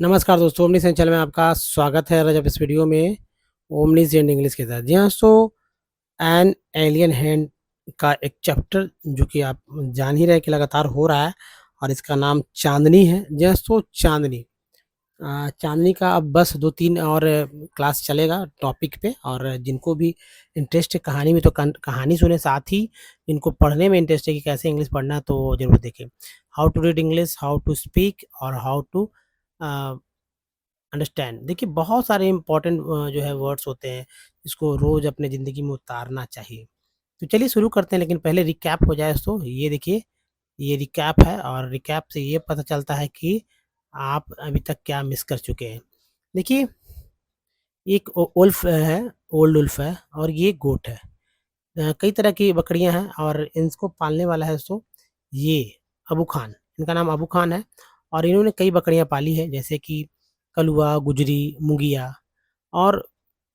नमस्कार दोस्तों, omni channel में आपका स्वागत है। आज आप इस वीडियो में ओमनीज एंड इंग्लिश के साथ। जी हाँ दोस्तों, एन एलियन हैंड का एक चैप्टर जो कि आप जान ही रहे कि लगातार हो रहा है और इसका नाम चांदनी है। जी हाँ दोस्तों, चांदनी चांदनी का अब बस 2-3 और क्लास चलेगा टॉपिक पे। और जिनको भी इंटरेस्ट है कहानी में तो कहानी सुने, साथ ही जिनको पढ़ने में इंटरेस्ट है कि कैसे इंग्लिश पढ़ना है तो ज़रूर देखें। How to read English, how to speak और हाउ टू अंडरस्टैंड। देखिए बहुत सारे इंपॉर्टेंट जो है वर्ड्स होते हैं जिसको रोज़ अपने ज़िंदगी में उतारना चाहिए। तो चलिए शुरू करते हैं, लेकिन पहले रिकैप हो जाए। तो ये देखिए, ये रिकैप है और रिकैप से ये पता चलता है कि आप अभी तक क्या मिस कर चुके हैं। देखिए, एक उल्फ है, ओल्ड उल्फ है और ये गोट है। कई तरह की बकरियां हैं और इनको पालने वाला है सो ये अबू खान। इनका नाम अबू खान है और इन्होंने कई बकरियां पाली है, जैसे कि कलुआ, गुजरी, मुगिया। और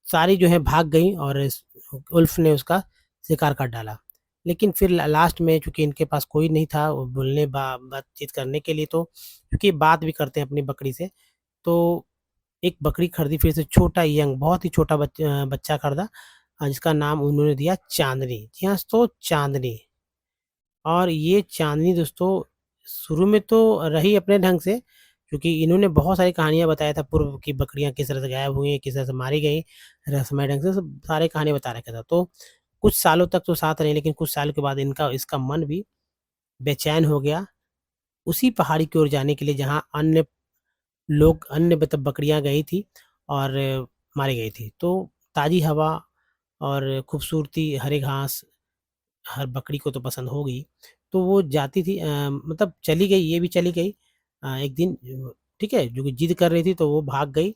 सारी जो है भाग गई और इस उल्फ ने उसका शिकार कर डाला। लेकिन फिर लास्ट में चूंकि इनके पास कोई नहीं था वो बोलने बातचीत करने के लिए, तो क्योंकि बात भी करते हैं अपनी बकरी से, तो एक बकरी खरीदी फिर से, छोटा यंग बहुत ही छोटा बच्चा खरीदा, जिसका नाम उन्होंने दिया चांदनी। जी हाँ दोस्तों, चांदनी। और ये चांदनी दोस्तों शुरू में तो रही अपने ढंग से, क्योंकि इन्होंने बहुत सारी कहानियाँ बताया था पूर्व की, बकरियाँ किस तरह से गायब हुई, किस तरह से मारी गई, रहस्यमय ढंग से सब सारे कहानी बता रखा था। तो कुछ सालों तक तो साथ रही, लेकिन कुछ सालों के बाद इनका इसका मन भी बेचैन हो गया उसी पहाड़ी की ओर जाने के लिए जहाँ अन्य लोग, अन्य मतलब बकरियाँ गई थी और मारी गई थी। तो ताज़ी हवा और खूबसूरती, हरे घास हर बकरी को तो पसंद होगी। तो वो जाती थी, मतलब चली गई, ये भी चली गई एक दिन, ठीक है, जो कि ज़िद कर रही थी तो वो भाग गई।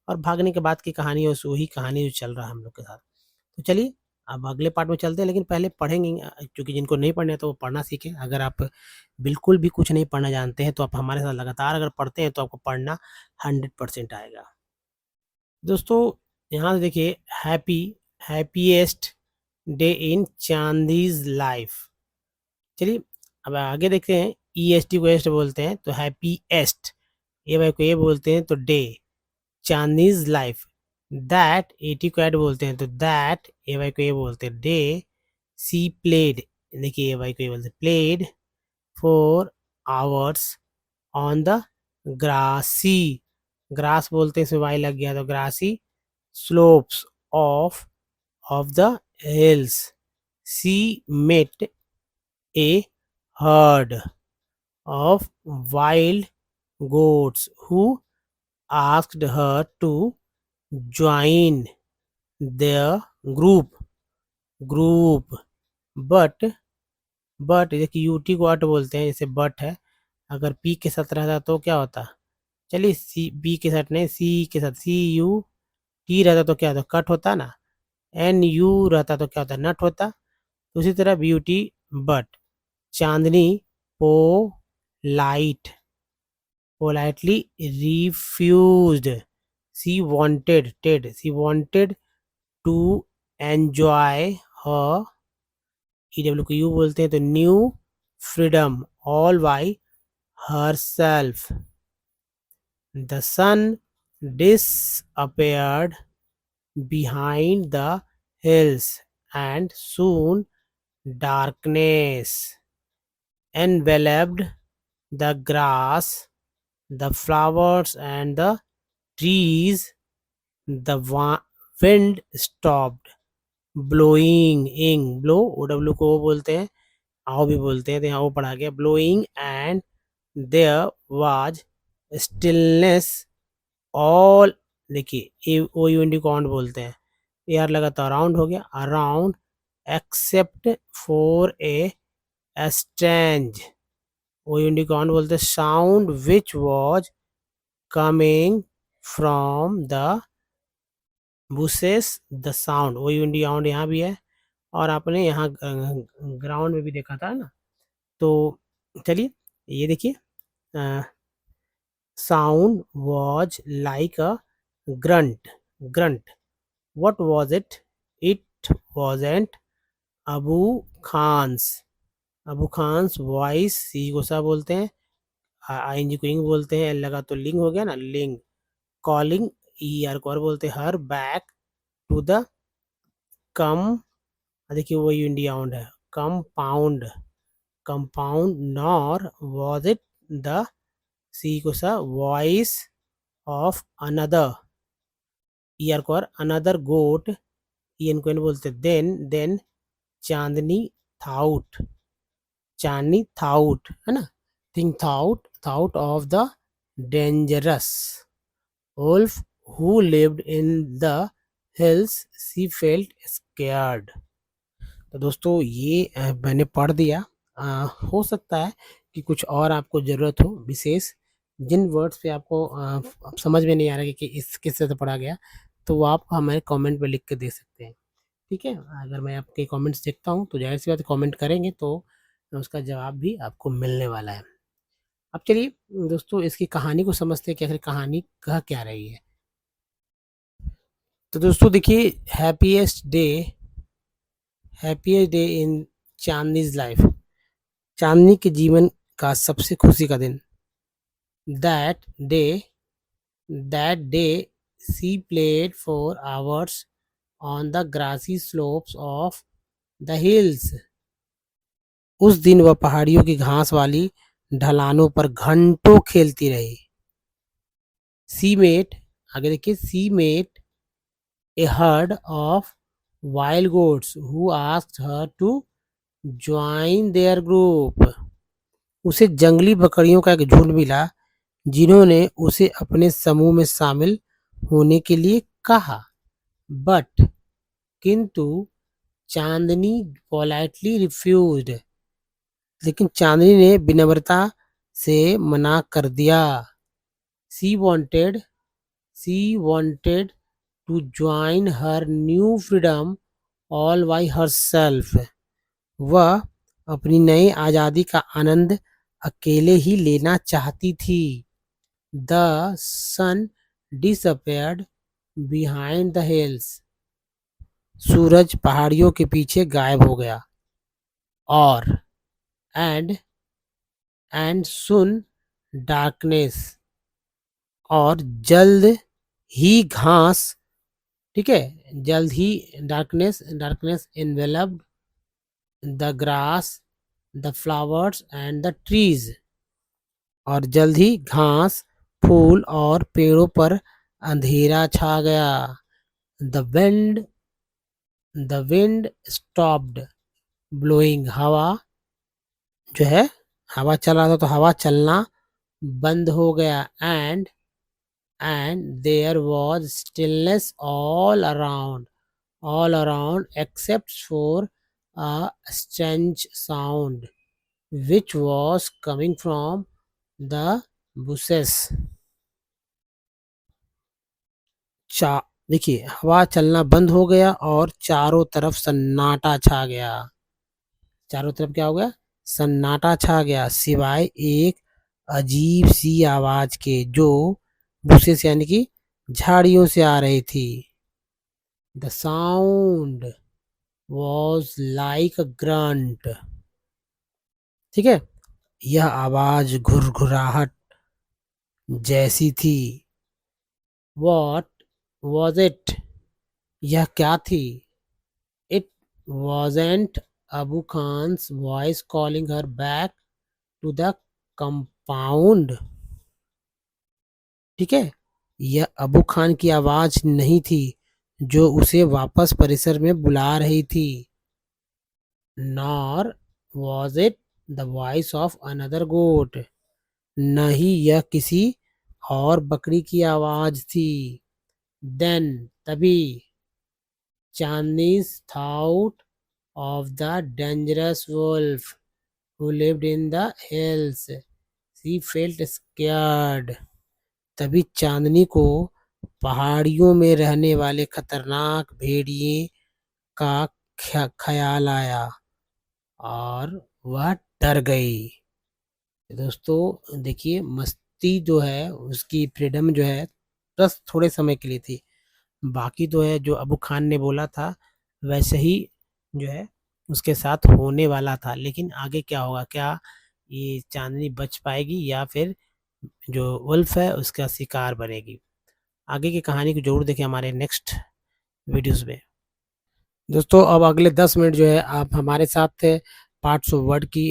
और भागने के बाद की कहानी है वही कहानी जो चल रहा है हम लोग के साथ। तो चलिए अब अगले पार्ट में चलते हैं, लेकिन पहले पढ़ेंगे, क्योंकि जिनको नहीं पढ़ना है तो वो पढ़ना सीखें। अगर आप बिल्कुल भी कुछ नहीं पढ़ना जानते हैं तो आप हमारे साथ लगातार अगर पढ़ते हैं तो आपको पढ़ना 100% आएगा। दोस्तों यहाँ से देखिए, happy, happiest day in Chandni's life. चलिए अब आगे देखते हैं। ई एस टी को एस्ट बोलते हैं तो हैप्पीएस्ट, ए वाई को ए बोलते हैं तो day, Chandni's life. That, a t को ऐड बोलते हैं तो दैट, ए वाई को ए बोलते हैं डे। सी प्लेड, देखिए ए वाई को ए बोलते हैं played 4 hours on the grassy, grass बोलते हैं इसमें वाई लग गया तो grassy slopes of the hills. She met a herd of wild goats who asked her to join their group but देखिए यूटी को अट बोलते हैं, जैसे बट है, अगर पी के साथ रहता तो क्या होता। चलिए सी, बी के साथ नहीं, सी के साथ, सी यू टी रहता तो क्या होता, कट होता ना। एन यू रहता तो क्या होता, नट होता। तो उसी तरह beauty but. Chandni polite, politely refused. She wanted to enjoy her, EW को यू बोलते हैं तो new freedom all by herself. The sun disappeared behind the hills and soon darkness enveloped the grass, the flowers and the trees. The wind stopped blowing ing, blow O W को वो बोलते हैं, आओ भी बोलते हैं, तो यहाँ वो पढ़ा गया blowing, and there was stillness all। देखिए A O you N D को ऑन बोलते हैं, यार लगा तो अराउंड हो गया, around except for a strange, O you N D को ऑन बोलते हैं, sound which was coming from the bushes, the sound, O you N D on यहाँ भी है और आपने यहाँ ग्राउंड में भी देखा था ना। तो चलिए ये देखिए, sound was like a grunt, what was it? It wasn't Abu Khan's, Abu Khan's voice, C को सा बोलते हैं, आईएनजी को इंग बोलते हैं, एल लगा तो लिंग हो गया ना, लिंग। कॉलिंग, ईआर को और बोलते हैं, हर बैक टू द कम, देखिए वो यूनियाउंड है, compound, compound, nor was it the, C को सा, वॉइस ऑफ अनदर, ईआर को और अनदर गोट, ईएन को एन बोलते, देन चांदनी थाउट, चांदनी थाउट है ना, think thought of the dangerous wolf who lived in the hills, she felt scared। तो दोस्तों ये मैंने पढ़ दिया। हो सकता है कि कुछ और आपको ज़रूरत हो विशेष, जिन वर्ड्स पे आपको अब समझ में नहीं आ रहा है कि इस किस तरह से पढ़ा गया, तो वो आप हमें कमेंट पे लिख के दे सकते हैं, ठीक है। अगर मैं आपके कमेंट्स देखता हूँ तो जाहिर सी बात है कमेंट करेंगे तो उसका जवाब भी आपको मिलने वाला है। अब चलिए दोस्तों इसकी कहानी को समझते हैं कि आखिर कहानी कह क्या रही है। तो दोस्तों देखिए, happiest day in Chandni's life, Chandni के जीवन का सबसे खुशी का दिन। That day that day she played for hours on the grassy slopes of the hills. उस दिन वह पहाड़ियों की घास वाली ढलानों पर घंटों खेलती रही। सी मेट, आगे देखिए, she met a herd of wild goats who asked her to join their group। उसे जंगली बकरियों का एक झुंड मिला जिन्होंने उसे अपने समूह में शामिल होने के लिए कहा। बट, किंतु, चांदनी पोलाइटली रिफ्यूज्ड, लेकिन चांदनी ने विनम्रता से मना कर दिया। सी wanted to join her new freedom all by herself। वह अपनी नई आज़ादी का आनंद अकेले ही लेना चाहती थी। The sun disappeared behind the hills। सूरज पहाड़ियों के पीछे गायब हो गया। और and soon darkness, और जल्द ही घास, ठीक है, जल्द ही darkness enveloped the grass, the flowers and the trees। और जल्द ही घास, फूल और पेड़ों पर अंधेरा छा गया। The wind stopped blowing। हवा जो है, हवा चल रहा था तो हवा चलना बंद हो गया। and there was stillness all around except for a strange sound which was coming from the bushes। देखिए, हवा चलना बंद हो गया और चारों तरफ सन्नाटा छा गया। चारों तरफ क्या हो गया? सन्नाटा छा गया, सिवाय एक अजीब सी आवाज के जो बुशेस यानी कि झाड़ियों से आ रही थी। The sound was like a grunt. ठीक है, यह आवाज घुरघुराहट जैसी थी। What was it? यह क्या थी? It wasn't Abu Khan's voice calling her back to the compound. ठीक है, यह अबू खान की आवाज नहीं थी जो उसे वापस परिसर में बुला रही थी। Nor was it the voice of another goat. न ही यह किसी और बकरी की आवाज थी। देन, तभी, Chandni's thought of the dangerous wolf who lived in the hills, she felt scared। तभी चांदनी को पहाड़ियों में रहने वाले खतरनाक भेड़िए का ख्याल आया और वह डर गई। दोस्तों देखिए, मस्ती जो है उसकी फ्रीडम जो है बस थोड़े समय के लिए थी, बाकी तो है जो अबू खान ने बोला था वैसे ही जो है उसके साथ होने वाला था। लेकिन आगे क्या होगा, क्या ये चांदनी बच पाएगी या फिर जो वुल्फ है उसका शिकार बनेगी। आगे की कहानी को ज़रूर देखें हमारे नेक्स्ट वीडियोज़ में। दोस्तों अब अगले 10 मिनट जो है आप हमारे साथ पार्ट्स ऑफ वर्ड की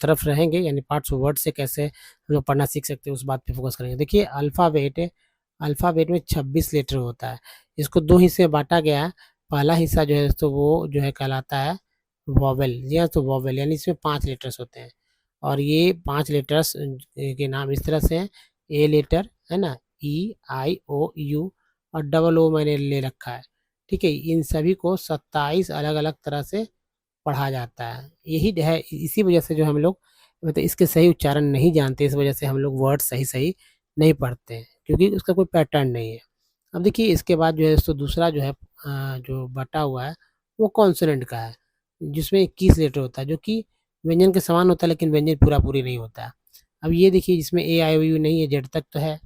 तरफ रहेंगे, यानी पार्ट्स ऑफ वर्ड से कैसे हम लोग पढ़ना सीख सकते हैं उस बात पे फोकस करेंगे। देखिए अल्फ़ाबेट में 26 लेटर होता है। इसको 2 हिस्से में बाँटा गया है। पहला हिस्सा जो है तो वो जो है कहलाता है वोवेल। जी हाँ, तो वोवेल यानी इसमें 5 लेटर्स होते हैं और ये 5 लेटर्स के नाम इस तरह से हैं। ए लेटर है ना, ई, आई, ओ, यू और डबल ओ मैंने ले रखा है। ठीक है, इन सभी को 27 अलग-अलग तरह से पढ़ा जाता है। यही है, इसी वजह से जो हम लोग मतलब इसके सही उच्चारण नहीं जानते, इस वजह से हम लोग वर्ड सही-सही नहीं पढ़ते हैं, क्योंकि उसका कोई पैटर्न नहीं है। अब देखिए इसके बाद जो है सो दूसरा जो है जो बटा हुआ है वो कॉन्सोनेंट का है, जिसमें 21 लेटर होता है, जो कि व्यंजन के समान होता है लेकिन व्यंजन पूरा-पूरी नहीं होता है। अब ये देखिए इसमें ए, आई, ओ, यू नहीं है, जेड तक तो है।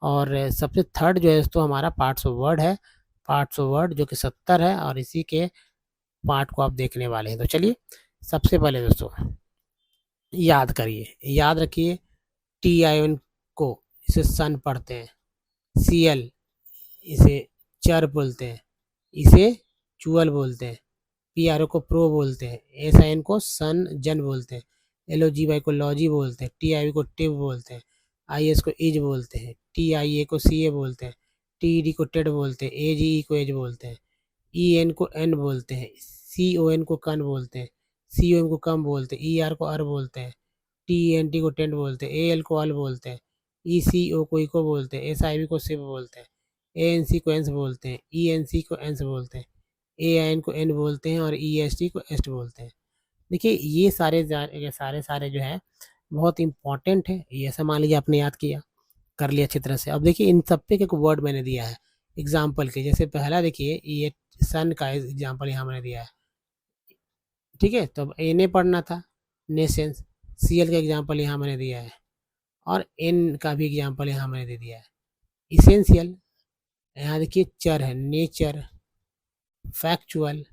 और सबसे थर्ड जो है तो हमारा पार्ट्स ऑफ वर्ड है। पार्ट्स ऑफ वर्ड जो कि 70 है और इसी के पार्ट को आप देखने वाले हैं। तो चलिए सबसे पहले दोस्तों याद करिए, याद रखिए TIN को इसे सन पढ़ते हैं, CL इसे चर बोलते हैं, इसे चुअल बोलते हैं, PRO को प्रो बोलते हैं, SIN को सन जन बोलते हैं, LOGY को लॉजी बोलते हैं, TIV को टिव बोलते हैं, IS को इज बोलते हैं, TIA को CA बोलते हैं, TED को टेड बोलते हैं, AGE को एज बोलते हैं, EN को एन बोलते हैं, CON को कन बोलते हैं, COM को कम बोलते हैं, ER को अर बोलते हैं, TENT को टेंट बोलते हैं, AL को अल बोलते हैं, ECO को इको बोलते हैं, SIV को सिव बोलते हैं, ANC को एंस बोलते हैं, ENC को एंस बोलते हैं, AIN को एन बोलते हैं और EST को एस्ट बोलते हैं। देखिए ये सारे जो है बहुत इंपॉर्टेंट है। ये ऐसा मान लीजिए आपने याद किया, कर लिया अच्छी तरह से। अब देखिए इन सब पे एक वर्ड मैंने दिया है एग्जाम्पल के। जैसे पहला देखिए ये सन का एग्जाम्पल यहाँ मैंने दिया है, ठीक है। तो अब एन ए पढ़ना था, नेशंस। CL का एग्जाम्पल यहाँ मैंने दिया है और एन का भी एग्जाम्पल यहाँ मैंने दे दिया है। इसेंशियल, यहाँ देखिए चर है, नेचर, फैक्चुअल,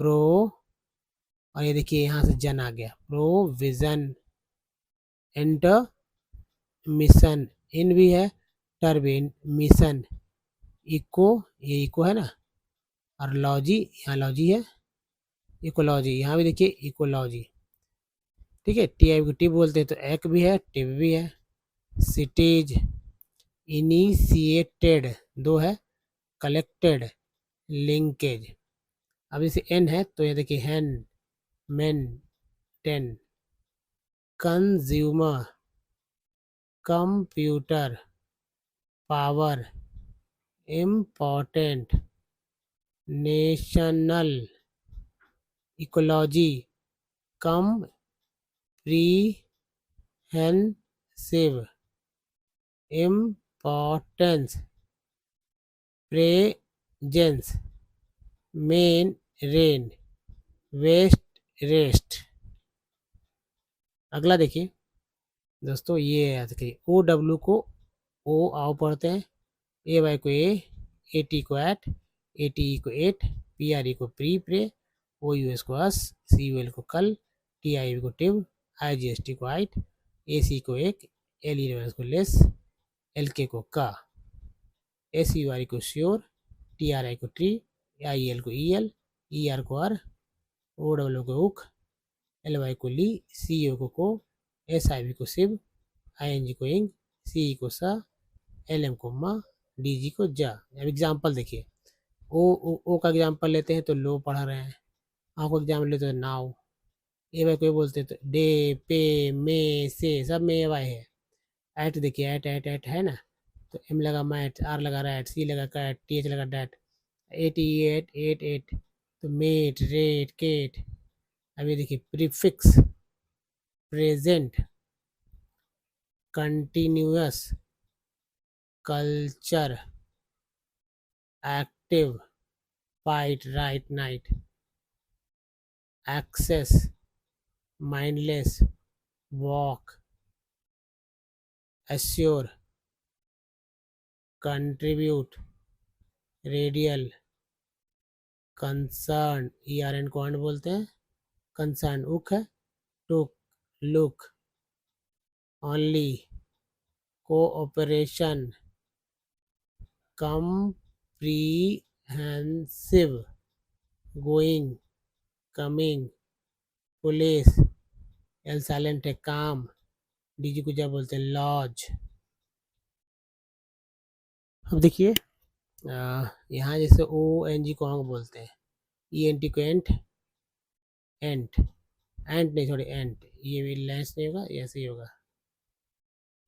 प्रो, और ये देखिए यहाँ से जन आ गया, प्रोविजन, एंटर, मिशन, इन भी है, टर्बिन, मिशन, इको, ये इको है ना, और लॉजी, यहाँ लॉजी है, इकोलॉजी, यहाँ भी देखिए इकोलॉजी, ठीक है। टी आई को टिप बोलते हैं, तो एक भी है, टिप भी है। सिटीज, इनिशिएटेड, दो है, कलेक्टेड, लिंकेज। अब जैसे एन है तो ये देखिए hen, men, ten, consumer, computer, power, important, national, ecology, comprehensive, importance, presence, men, rain, west, rest. अगला देखिए दोस्तों, ये याद करिए, ओ डब्ल्यू को ओ आओ पढ़ते हैं, ए वाई को ए टी को एट, ए टी ई को एट, पी आर ई को प्री प्रे, ओ यू एस को अस, सी यू एल को कल, टी आई को टिव, आई जी एस टी को आइट, ए सी को एक, एल ई को लेस, एल के को का, एस यू आर ई को श्योर, टी आर आई को ट्री, आई एल को ई एल, ई आर को आर, ओ डब्ल्यू को उक, एल वाई को ली, सी ओ को एस आई वी को सिव, आई एन जी को इंग, सी ई को सा, एल एम को मा, डी जी को जा। अब एग्जाम्पल देखिए, ओ का एग्जाम्पल लेते हैं तो लो पढ़ा रहे हैं, आ को एग्जाम्पल लेते हैं तो नाव, ए वाई को बोलते हैं तो डे, पे, मे, से, सब में ए वाई है। एट देखिए, एट एट एट है ना, तो एम लगा मैट, आर लगा रैट, सी लगा कैट, टी एच लगा that, at E at at at, तो मेट, रेट, केट। अभी देखिए prefix, present, continuous, culture, active, fight, right, night, access, mindless, walk, assure, contribute, radial, concern, E R N को अंड बोलते हैं, concern उक है, took, look, only, cooperation, comprehensive, going, coming, police, L silent है काम, डीजी को क्या बोलते हैं लॉज। अब देखिए यहाँ जैसे ओ एन जी को हम बोलते हैं, ई एन टी को एंट, एंट, एंट नहीं सॉरी एंट, ये भी लेंस नहीं होगा, ऐसे ही होगा।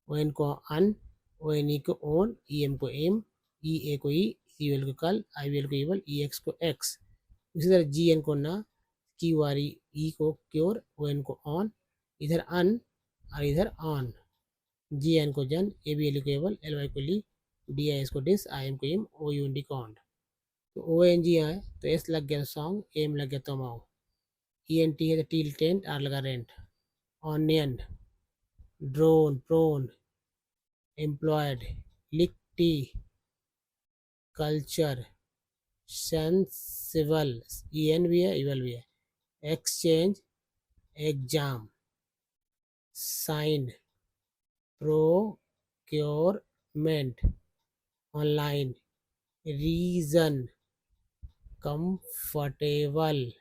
ओ एन को अन, ओ एन ई को ओन, ई एम को एम, ई ए को ई, सी एल को कल, आई वी एल को ईवल, ई एक्स को एक्स। इसी तरह जी एन को ना, क्यू आर ई को क्योर, ओ एन को ऑन, इधर अन और इधर ऑन, जी एन को जन, ए बी एल को एबल, एल वाई को ली, डी आई एस को डिस, आई एम को em, o you N d कॉन्ड। तो ओ एन जी है तो एस लग गया सॉन्ग, एम लग गया तो माओ, ई एन टी है तो टील टेंट, आर लगा rent, onion, drone, prone, employed, लिक t, culture, sensible, e n भी है इवल भी है, exchange, exam, sign, procurement, online, reason, comfortable,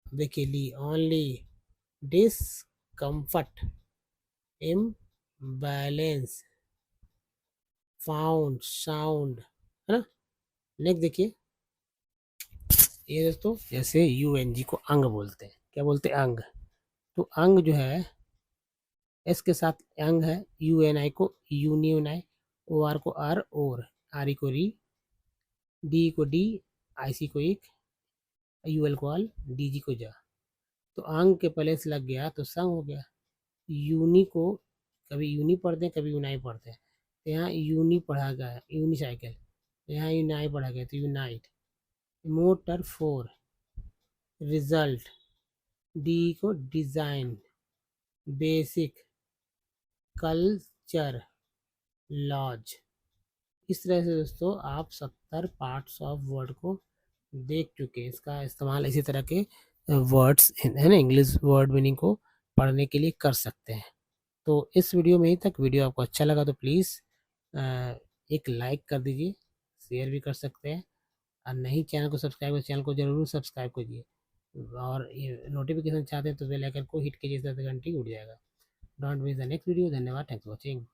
देखिए ly, only, discomfort, imbalance, found, sound, है ना। नेक्स्ट देखिए ये दोस्तों जैसे यू एन जी को अंग बोलते हैं, क्या बोलते हैं अंग। तो अंग जो है एस के साथ अंग है, यू एन आई को यूनियन आई, ओ आर को आर और, आर ई को री, डी को डी, आई सी को एक, यू एल को अल, डी जी को जा। तो अंग के पहले से लग गया तो संग हो गया। यूनी को कभी यूनी पढ़ते हैं कभी यूनाई पढ़ते हैं, तो यहाँ यूनी पढ़ा गया है यूनिसाइकिल, यहाँ यूनाई पढ़ा गया तो unite. Motor four, result, D को डिज़ाइन, बेसिक, कल्चर, लॉज। इस तरह से दोस्तों आप 70 पार्ट्स ऑफ वर्ड को देख चुके हैं। इसका इस्तेमाल इसी तरह के वर्ड्स है ना इंग्लिश वर्ड मीनिंग को पढ़ने के लिए कर सकते हैं। तो इस वीडियो में ही तक। वीडियो आपको अच्छा लगा तो प्लीज़ एक लाइक कर दीजिए, शेयर भी कर सकते हैं, और नहीं चैनल को सब्सक्राइब तो चैनल को ज़रूर सब्सक्राइब कीजिए, और ये नोटिफिकेशन चाहते हैं तो बेल आइकन को हिट कीजिए, घंटी उड़ जाएगा। Don't miss the next video. धन्यवाद, थैंक्स फॉर वॉचिंग।